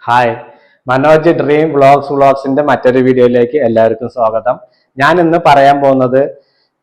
Hi, Manoj dream വ്ളോഗ്സിന്റെ മറ്റൊരു വീഡിയോയിലേക്ക് എല്ലാവർക്കും സ്വാഗതം. ഞാൻ ഇന്ന് പറയാൻ പോകുന്നത്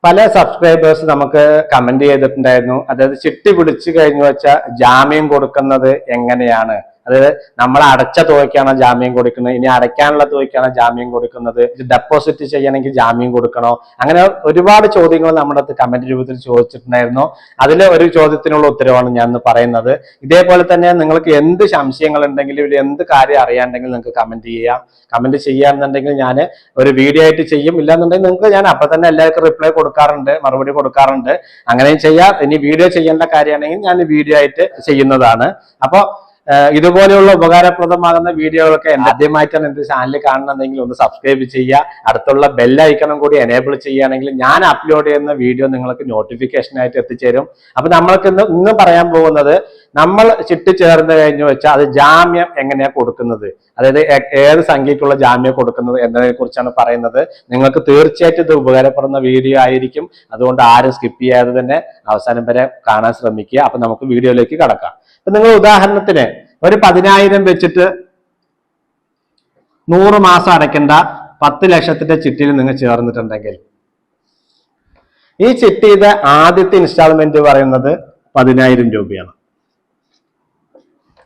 പല സബ്സ്ക്രൈബേഴ്സ് നമുക്ക് കമന്റ് ചെയ്തിട്ടുണ്ടായിരുന്നു. അതായത് ചിട്ടി പിടിച്ചു കഴിഞ്ഞു വെച്ചാൽ ജാമ്യം കൊടുക്കുന്നത് എങ്ങനെയാണ്, അതായത് നമ്മൾ അടച്ച തുകയ്ക്കാണോ ജാമ്യം കൊടുക്കുന്നത്, ഇനി അടയ്ക്കാനുള്ള തുകയ്ക്കാണോ ജാമ്യം കൊടുക്കുന്നത്, ഡെപ്പോസിറ്റ് ചെയ്യണമെങ്കിൽ ജാമ്യം കൊടുക്കണോ, അങ്ങനെ ഒരുപാട് ചോദ്യങ്ങൾ നമ്മുടെ അടുത്ത് കമന്റ് രൂപത്തിൽ ചോദിച്ചിട്ടുണ്ടായിരുന്നു. അതിലെ ഒരു ചോദ്യത്തിനുള്ള ഉത്തരവാണ് ഞാൻ ഇന്ന് പറയുന്നത്. ഇതേപോലെ തന്നെ നിങ്ങൾക്ക് എന്ത് സംശയങ്ങൾ ഉണ്ടെങ്കിലും ഇതിൽ എന്ത് കാര്യം അറിയാണ്ടെങ്കിൽ നിങ്ങൾക്ക് കമന്റ് ചെയ്യാം. കമന്റ് ചെയ്യാന്നുണ്ടെങ്കിൽ ഞാൻ ഒരു വീഡിയോ ആയിട്ട് ചെയ്യും. ഇല്ലാന്നുണ്ടെങ്കിൽ നിങ്ങൾക്ക് ഞാൻ അപ്പൊ തന്നെ എല്ലാവർക്കും റിപ്ലൈ കൊടുക്കാറുണ്ട്, മറുപടി കൊടുക്കാറുണ്ട്. അങ്ങനെയും ചെയ്യാം. ഇനി വീഡിയോ ചെയ്യേണ്ട കാര്യമാണെങ്കിൽ ഞാൻ വീഡിയോ ആയിട്ട് ചെയ്യുന്നതാണ്. അപ്പൊ ഇതുപോലെയുള്ള ഉപകാരപ്രദമാകുന്ന വീഡിയോകളൊക്കെ ആദ്യമായിട്ടാണ് എന്റെ ചാനൽ കാണുന്നുണ്ടെങ്കിൽ ഒന്ന് സബ്സ്ക്രൈബ് ചെയ്യുക. അടുത്തുള്ള ബെല്ലൈക്കണം കൂടി എനേബിൾ ചെയ്യുകയാണെങ്കിൽ ഞാൻ അപ്ലോഡ് ചെയ്യുന്ന വീഡിയോ നിങ്ങൾക്ക് നോട്ടിഫിക്കേഷൻ ആയിട്ട് എത്തിച്ചേരും. അപ്പൊ നമ്മൾക്ക് ഇന്ന് പറയാൻ പോകുന്നത്, നമ്മൾ ചിട്ടി ചേർന്ന് കഴിഞ്ഞു വെച്ചാൽ അത് ജാമ്യം എങ്ങനെയാ കൊടുക്കുന്നത്, അതായത് ഏത് സംഖ്യക്കുള്ള ജാമ്യം കൊടുക്കുന്നത് എന്നതിനെ കുറിച്ചാണ് പറയുന്നത്. നിങ്ങൾക്ക് തീർച്ചയായിട്ടും ഇത് ഉപകാരപ്പെടുന്ന വീഡിയോ ആയിരിക്കും. അതുകൊണ്ട് ആരും സ്കിപ്പ് ചെയ്യാതെ തന്നെ അവസാനം വരെ കാണാൻ ശ്രമിക്കുക. അപ്പൊ നമുക്ക് വീഡിയോയിലേക്ക് കടക്കാം. ഇപ്പൊ നിങ്ങൾ ഉദാഹരണത്തിന് ഒരു 10,000 വെച്ചിട്ട് 100 മാസം അടയ്ക്കേണ്ട 10 ലക്ഷത്തിന്റെ ചിട്ടിയിൽ നിങ്ങൾ ചേർന്നിട്ടുണ്ടെങ്കിൽ ഈ ചിട്ടിയുടെ ആദ്യത്തെ ഇൻസ്റ്റാൾമെന്റ് പറയുന്നത് 10,000 രൂപയാണ്.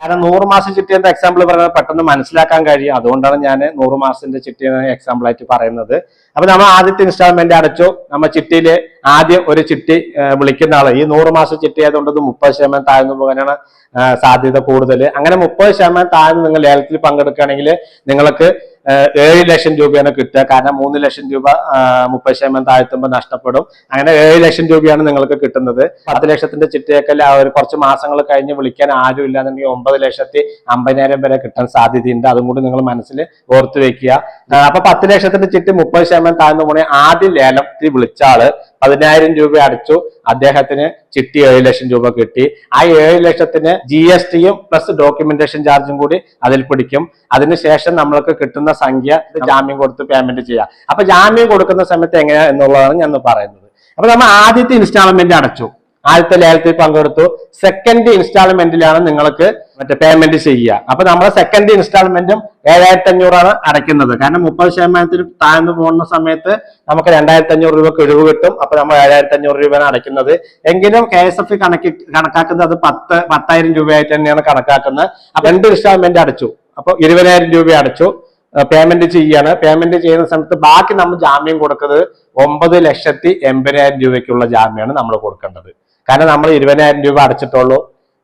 കാരണം 100 മാസം ചിട്ടി എന്ന എക്സാമ്പിൾ പറയുന്നത് പെട്ടെന്ന് മനസ്സിലാക്കാൻ കഴിയും. അതുകൊണ്ടാണ് ഞാൻ 100 മാസത്തിന്റെ ചിട്ടി എക്സാമ്പിൾ ആയിട്ട് പറയുന്നത്. അപ്പൊ നമ്മൾ ആദ്യത്തെ ഇൻസ്റ്റാൾമെന്റ് അടച്ചു. നമ്മൾ ചിട്ടിയില് ആദ്യം ഒരു ചിട്ടി വിളിക്കുന്ന ആള് ഈ 100 മാസം ചിട്ടി ആയതുകൊണ്ട് 30% താഴ്ന്നു പോകാനാണ് സാധ്യത കൂടുതൽ. അങ്ങനെ 30% താഴ്ന്ന് നിങ്ങൾ ലേലത്തിൽ പങ്കെടുക്കുകയാണെങ്കിൽ നിങ്ങൾക്ക് 7 ലക്ഷം രൂപയാണ് കിട്ടുക. കാരണം 3 ലക്ഷം രൂപ 30% താഴ്ത്തുമ്പോൾ നഷ്ടപ്പെടും. അങ്ങനെ 7 ലക്ഷം രൂപയാണ് നിങ്ങൾക്ക് കിട്ടുന്നത്. 10 ലക്ഷത്തിന്റെ ചിട്ടിയൊക്കെ ഒരു കുറച്ച് മാസങ്ങൾ കഴിഞ്ഞ് വിളിക്കാൻ ആരും ഇല്ലാന്നുണ്ടെങ്കിൽ 9,50,000 വരെ കിട്ടാൻ സാധ്യതയുണ്ട്. അതും കൂടി നിങ്ങൾ മനസ്സിൽ ഓർത്തു വെക്കുക. അപ്പൊ 10 ലക്ഷത്തിന്റെ ചിട്ടി 30% താഴ്ന്നു പോണേ ആദ്യം ലേലത്തിൽ വിളിച്ച ആള് 10,000 രൂപ അടച്ചു. അദ്ദേഹത്തിന് ചിട്ടി 7 ലക്ഷം രൂപ കിട്ടി. ആ 7 ലക്ഷത്തിന് GSTയും പ്ലസ് ഡോക്യുമെന്റേഷൻ ചാർജും കൂടി അതിൽ പിടിക്കും. അതിനുശേഷം നമ്മൾക്ക് കിട്ടുന്ന സംഖ്യ ജാമ്യം കൊടുത്ത് പേയ്മെന്റ് ചെയ്യാം. അപ്പൊ ജാമ്യം കൊടുക്കുന്ന സമയത്ത് എങ്ങനെയാ എന്നുള്ളതാണ് ഞാൻ പറയുന്നത്. അപ്പൊ നമ്മൾ ആദ്യത്തെ ഇൻസ്റ്റാൾമെന്റ് അടച്ചു, ആദ്യത്തെ ലേലത്തിൽ പങ്കെടുത്തു. സെക്കൻഡ് ഇൻസ്റ്റാൾമെന്റിലാണ് നിങ്ങൾക്ക് പേയ്മെന്റ് ചെയ്യുക. അപ്പൊ നമ്മൾ സെക്കൻഡ് ഇൻസ്റ്റാൾമെന്റും 7,500 അടയ്ക്കുന്നത്. കാരണം 30% താഴ്ന്നു പോകുന്ന സമയത്ത് നമുക്ക് 2,500 രൂപ കിഴിവ് കിട്ടും. അപ്പൊ നമ്മൾ 7,500 രൂപയാണ് അടയ്ക്കുന്നത്. എങ്കിലും KSF കണക്കാക്കുന്നത് അത് 10,000 രൂപയായിട്ട് തന്നെയാണ് കണക്കാക്കുന്നത്. അപ്പൊ 2 ഇൻസ്റ്റാൾമെന്റ് അടച്ചു. അപ്പൊ 20,000 രൂപ അടച്ചു, പേയ്മെന്റ് ചെയ്യാണ്. പേയ്മെന്റ് ചെയ്യുന്ന സമയത്ത് ബാക്കി നമ്മൾ ജാമ്യം കൊടുക്കുന്നത് 9,80,000 രൂപയ്ക്കുള്ള ജാമ്യമാണ് നമ്മൾ കൊടുക്കേണ്ടത്. കാരണം നമ്മൾ 20,000 രൂപ അടച്ചിട്ടുള്ളൂ.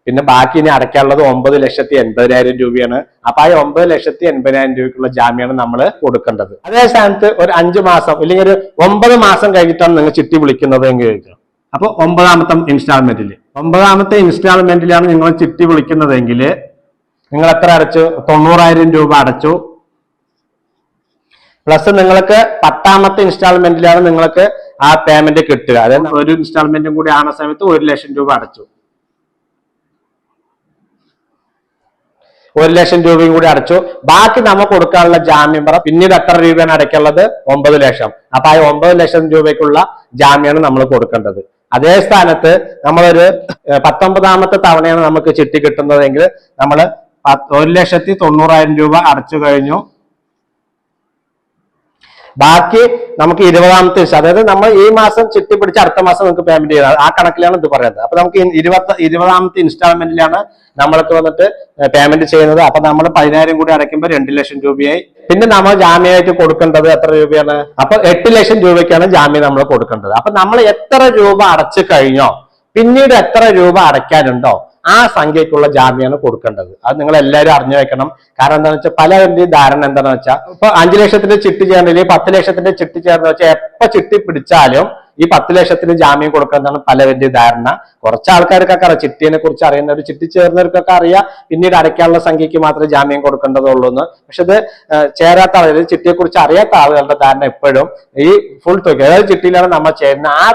പിന്നെ ബാക്കി ഇനി അടയ്ക്കാനുള്ളത് 9,80,000 രൂപയാണ്. അപ്പൊ ആ 9,80,000 രൂപയ്ക്കുള്ള ജാമ്യമാണ് നമ്മൾ കൊടുക്കേണ്ടത്. അതേ സ്ഥാനത്ത് ഒരു 5 മാസം അല്ലെങ്കിൽ ഒരു 9 മാസം കഴിഞ്ഞിട്ടാണ് നിങ്ങൾ ചിട്ടി വിളിക്കുന്നത് എങ്കിൽ ചോദിക്കാം. അപ്പൊ 9ാമത്തെ ഇൻസ്റ്റാൾമെന്റിലാണ് നിങ്ങൾ ചിട്ടി വിളിക്കുന്നതെങ്കിൽ നിങ്ങൾ എത്ര അടച്ചു? 90,000 രൂപ അടച്ചു. പ്ലസ് നിങ്ങൾക്ക് 10ാമത്തെ ഇൻസ്റ്റാൾമെന്റിലാണ് നിങ്ങൾക്ക് ആ പേയ്മെന്റ് കിട്ടുക. അതായത് ഒരു ഇൻസ്റ്റാൾമെന്റും കൂടി ആണ സമയത്ത് 1 ലക്ഷം രൂപ അടച്ചു. 1 ലക്ഷം രൂപയും കൂടി അടച്ചു. ബാക്കി നമ്മൾ കൊടുക്കാനുള്ള ജാമ്യം പിന്നീട് എത്ര രൂപയാണ് അടയ്ക്കുള്ളത്? 9 ലക്ഷം. അപ്പൊ ആ 9 ലക്ഷം രൂപയ്ക്കുള്ള ജാമ്യമാണ് നമ്മൾ കൊടുക്കേണ്ടത്. അതേ സ്ഥാനത്ത് നമ്മളൊരു 19ാമത്തെ തവണയാണ് നമുക്ക് ചിട്ടി കിട്ടുന്നതെങ്കിൽ നമ്മൾ 1,90,000 രൂപ അടച്ചു കഴിഞ്ഞു. ബാക്കി നമുക്ക് 20ാമത്തെ, അതായത് നമ്മൾ ഈ മാസം ചിട്ടി പിടിച്ച് അടുത്ത മാസം നമുക്ക് പേയ്മെന്റ് ചെയ്യണം. ആ കണക്കിലാണ് ഇത് പറയുന്നത്. അപ്പൊ നമുക്ക് 20ാമത്തെ ഇൻസ്റ്റാൾമെന്റിലാണ് നമ്മൾക്ക് വന്നിട്ട് പേയ്മെന്റ് ചെയ്യുന്നത്. അപ്പൊ നമ്മൾ 10,000 കൂടി അടയ്ക്കുമ്പോൾ 2 ലക്ഷം രൂപയായി. പിന്നെ നമ്മൾ ജാമ്യമായിട്ട് കൊടുക്കേണ്ടത് എത്ര രൂപയാണ്? അപ്പൊ 8 ലക്ഷം രൂപയ്ക്കാണ് ജാമ്യം നമ്മൾ കൊടുക്കേണ്ടത്. അപ്പൊ നമ്മൾ എത്ര രൂപ അടച്ചു കഴിഞ്ഞോ പിന്നീട് എത്ര രൂപ അടയ്ക്കാനുണ്ടോ ആ സംഖ്യക്കുള്ള ജാമ്യമാണ് കൊടുക്കേണ്ടത്. അത് നിങ്ങൾ എല്ലാവരും അറിഞ്ഞു വെക്കണം. കാരണം എന്താണെന്ന് വെച്ചാൽ പലരുടെയും ധാരണ എന്താണെന്ന് വെച്ചാൽ ഇപ്പൊ 5 ലക്ഷത്തിന്റെ ചിട്ടി ചേർന്നില്ല 10 ലക്ഷത്തിന്റെ ചിട്ടി ചേർന്ന് വെച്ചാൽ എപ്പോ ചിട്ടി പിടിച്ചാലും ഈ 10 ലക്ഷത്തിന് ജാമ്യം കൊടുക്കുന്നതാണ് പലരുടെയും ധാരണ. കുറച്ച് ആൾക്കാർക്കൊക്കെ അറിയാം, ചിട്ടിയെ കുറിച്ച് അറിയുന്നവർ, ചിട്ടി ചേർന്നവർക്കൊക്കെ അറിയാം പിന്നീട് അടയ്ക്കാനുള്ള സംഖ്യക്ക് മാത്രമേ ജാമ്യം കൊടുക്കേണ്ടതുള്ളൂ എന്ന്. പക്ഷെ ഇത് ചേരാത്ത ആളുകൾ, ചിട്ടിയെ കുറിച്ച് അറിയാത്ത ആളുകളുടെ ധാരണ എപ്പോഴും ഈ ഫുൾ തുക, അതായത് ചിട്ടിയിലാണ് നമ്മൾ ചേരുന്ന ആ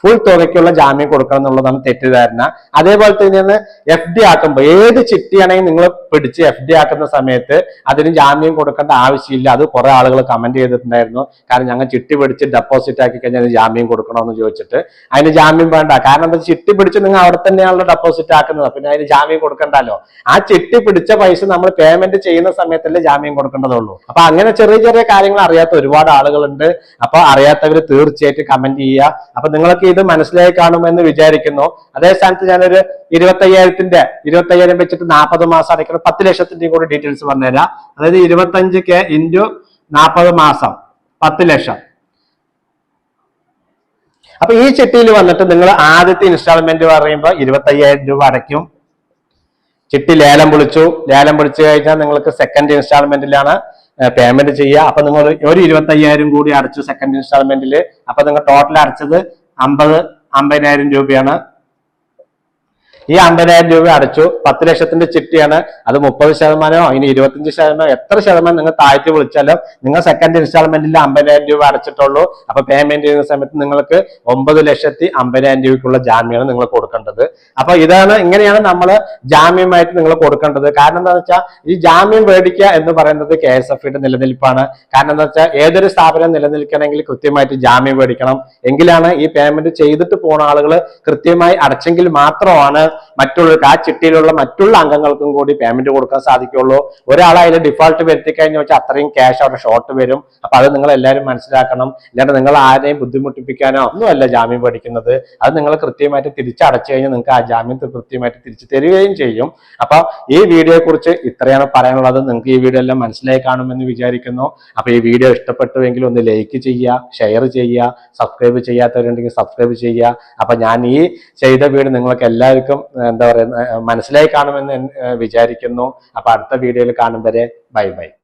ഫുൾ തുകയ്ക്കുള്ള ജാമ്യം കൊടുക്കണം എന്നുള്ളതാണ് തെറ്റിദ്ധാരണ. അതേപോലെ തന്നെയാണ് FD ആക്കുമ്പോൾ ഏത് ചിട്ടിയാണെങ്കിൽ നിങ്ങൾ പിടിച്ച് FD ആക്കുന്ന സമയത്ത് അതിന് ജാമ്യം കൊടുക്കേണ്ട ആവശ്യമില്ല. അത് കുറെ ആളുകൾ കമന്റ് ചെയ്തിട്ടുണ്ടായിരുന്നു. കാരണം ഞങ്ങൾ ചിട്ടി പിടിച്ച് ഡെപ്പോസിറ്റ് ആക്കി കഴിഞ്ഞാൽ ജാമ്യം കൊടുക്കണമെന്ന് ചോദിച്ചിട്ട്. അതിന് ജാമ്യം വേണ്ട. കാരണം എന്താ, ചിട്ടി പിടിച്ച് നിങ്ങൾ അവിടെ തന്നെയാണല്ലോ ഡെപ്പോസിറ്റ് ആക്കുന്നത്, പിന്നെ അതിന് ജാമ്യം കൊടുക്കണ്ടല്ലോ. ആ ചിട്ടി പിടിച്ച പൈസ നമ്മൾ പേയ്മെന്റ് ചെയ്യുന്ന സമയത്തല്ലേ ജാമ്യം കൊടുക്കേണ്ടതുള്ളൂ. അപ്പൊ അങ്ങനെ ചെറിയ ചെറിയ കാര്യങ്ങൾ അറിയാത്ത ഒരുപാട് ആളുകളുണ്ട്. അപ്പൊ അറിയാത്തവർ തീർച്ചയായിട്ടും കമന്റ് ചെയ്യുക. അപ്പൊ നിങ്ങൾക്ക് ഇത് മനസ്സിലായി കാണുമെന്ന് വിചാരിക്കുന്നു. അതേ സ്ഥാനത്ത് ഞാനൊരു 25,000 വെച്ചിട്ട് 40 മാസം അടയ്ക്കുന്ന 10 ലക്ഷത്തിന്റെയും കൂടി ഡീറ്റെയിൽസ് പറഞ്ഞുതരാം. അതായത് 25K ഇൻറ്റു 40 മാസം 10 ലക്ഷം. അപ്പൊ ഈ ചിട്ടിയിൽ വന്നിട്ട് നിങ്ങൾ ആദ്യത്തെ ഇൻസ്റ്റാൾമെന്റ് പറയുമ്പോൾ 25,000 രൂപ അടയ്ക്കും. ചിട്ടി ലേലം വിളിച്ചു കഴിഞ്ഞാൽ നിങ്ങൾക്ക് സെക്കൻഡ് ഇൻസ്റ്റാൾമെന്റിലാണ് പേയ്മെന്റ് ചെയ്യുക. അപ്പൊ നിങ്ങൾ ഒരു 25,000 കൂടി അടച്ചു സെക്കൻഡ് ഇൻസ്റ്റാൾമെന്റിൽ. അപ്പൊ നിങ്ങൾ ടോട്ടൽ അടച്ചത് 50,000 രൂപയാണ്. ഈ 50,000 രൂപ അടച്ചു. 10 ലക്ഷത്തിന്റെ ചിട്ടിയാണ്. അത് 30% ഇനി 25%, എത്ര ശതമാനം നിങ്ങൾ താഴ്ത്തി വിളിച്ചാലും നിങ്ങൾ സെക്കൻഡ് ഇൻസ്റ്റാൾമെന്റിൽ 50,000 രൂപ അടച്ചിട്ടുള്ളൂ. അപ്പൊ പേയ്മെന്റ് ചെയ്യുന്ന സമയത്ത് നിങ്ങൾക്ക് 9,50,000 രൂപയ്ക്കുള്ള ജാമ്യമാണ് നിങ്ങൾ കൊടുക്കേണ്ടത്. അപ്പൊ ഇങ്ങനെയാണ് നമ്മൾ ജാമ്യമായിട്ട് നിങ്ങൾ കൊടുക്കേണ്ടത്. കാരണം എന്താണെന്ന് വെച്ചാൽ ഈ ജാമ്യം മേടിക്കുക എന്ന് പറയുന്നത് KSFEയുടെ നിലനിൽപ്പാണ്. കാരണം എന്താ വെച്ചാൽ ഏതൊരു സ്ഥാപനം നിലനിൽക്കണമെങ്കിൽ കൃത്യമായിട്ട് ജാമ്യം മേടിക്കണം. എങ്കിലാണ് ഈ പേയ്മെന്റ് ചെയ്തിട്ട് പോകുന്ന ആളുകൾ കൃത്യമായി അടച്ചെങ്കിൽ മാത്രമാണ് മറ്റുള്ളവർക്ക്, ആ ചിട്ടിയിലുള്ള മറ്റുള്ള അംഗങ്ങൾക്കും കൂടി പേയ്മെന്റ് കൊടുക്കാൻ സാധിക്കുള്ളൂ. ഒരാൾ അതിൽ ഡിഫോൾട്ട് വരുത്തി കഴിഞ്ഞാൽ വെച്ചാൽ അത്രയും ക്യാഷ് അവിടെ ഷോർട്ട് വരും. അപ്പൊ അത് നിങ്ങൾ എല്ലാവരും മനസ്സിലാക്കണം. അല്ലാണ്ട് നിങ്ങൾ ആരെയും ബുദ്ധിമുട്ടിപ്പിക്കാനോ ഒന്നുമല്ല ജാമ്യം പഠിക്കുന്നത്. അത് നിങ്ങൾ കൃത്യമായിട്ട് തിരിച്ചടച്ചു കഴിഞ്ഞാൽ നിങ്ങൾക്ക് ആ ജാമ്യം കൃത്യമായിട്ട് തിരിച്ചു തരികയും ചെയ്യും. അപ്പൊ ഈ വീഡിയോയെ കുറിച്ച് ഇത്രയാണ് പറയാനുള്ളത്. നിങ്ങൾക്ക് ഈ വീഡിയോ എല്ലാം മനസ്സിലായി കാണുമെന്ന് വിചാരിക്കുന്നു. അപ്പൊ ഈ വീഡിയോ ഇഷ്ടപ്പെട്ടുവെങ്കിൽ ഒന്ന് ലൈക്ക് ചെയ്യുക, ഷെയർ ചെയ്യുക, സബ്സ്ക്രൈബ് ചെയ്യാത്തവരുണ്ടെങ്കിൽ സബ്സ്ക്രൈബ് ചെയ്യുക. അപ്പൊ ഞാൻ ഈ ചെയ്ത വീഡിയോ നിങ്ങൾക്ക് എല്ലാവർക്കും എന്താ പറയുക മനസ്സിലായി കാണുമെന്ന് വിചാരിക്കുന്നു. അപ്പൊ അടുത്ത വീഡിയോയിൽ കാണും വരെ ബൈ ബൈ.